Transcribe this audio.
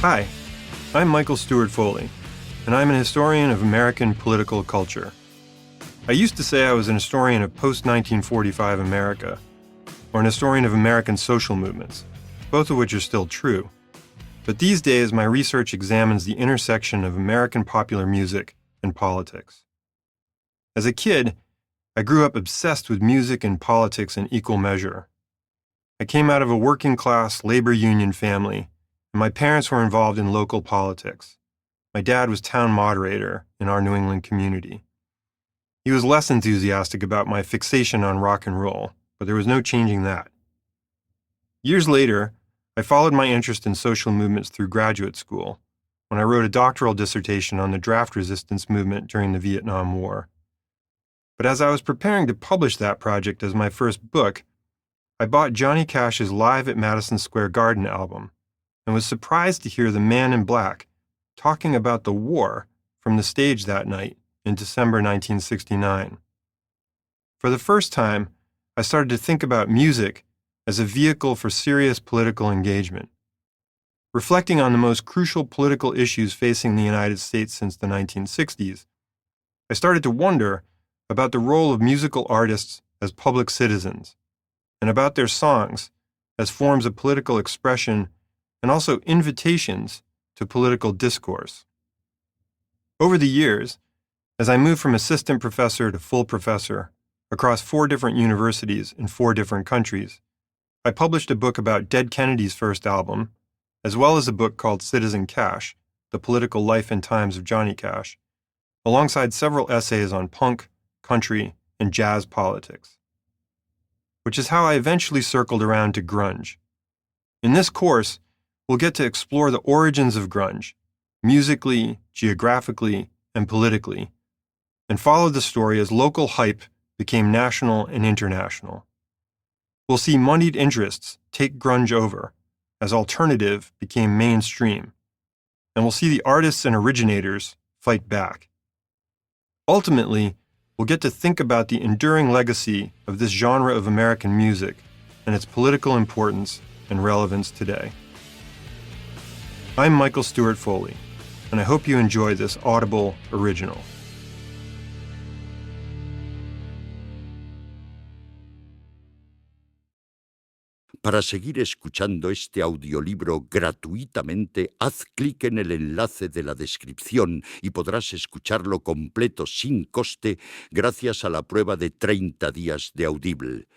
Hi, I'm Michael Stewart Foley, and I'm an historian of American political culture. I used to say I was an historian of post-1945 America, or an historian of American social movements, both of which are still true. But these days, my research examines the intersection of American popular music and politics. As a kid, I grew up obsessed with music and politics in equal measure. I came out of a working-class labor union family, and my parents were involved in local politics. My dad was town moderator in our New England community. He was less enthusiastic about my fixation on rock and roll, but there was no changing that. Years later, I followed my interest in social movements through graduate school, when I wrote a doctoral dissertation on the draft resistance movement during the Vietnam War. But as I was preparing to publish that project as my first book, I bought Johnny Cash's Live at Madison Square Garden album and was surprised to hear the Man in Black talking about the war from the stage that night in December 1969. For the first time, I started to think about music as a vehicle for serious political engagement. Reflecting on the most crucial political issues facing the United States since the 1960s, I started to wonder about the role of musical artists as public citizens, and about their songs as forms of political expression and also invitations to political discourse. Over the years, as I moved from assistant professor to full professor across 4 different universities in 4 different countries, I published a book about Dead Kennedy's first album, as well as a book called Citizen Cash, The Political Life and Times of Johnny Cash, alongside several essays on punk, country, and jazz politics. Which is how I eventually circled around to grunge. In this course, we'll get to explore the origins of grunge, musically, geographically, and politically, and follow the story as local hype became national and international. We'll see moneyed interests take grunge over, as alternative became mainstream, and we'll see the artists and originators fight back. Ultimately, we'll get to think about the enduring legacy of this genre of American music and its political importance and relevance today. I'm Michael Stewart Foley, and I hope you enjoy this Audible original. Para seguir escuchando este audiolibro gratuitamente, haz clic en el enlace de la descripción y podrás escucharlo completo sin coste gracias a la prueba de 30 días de Audible.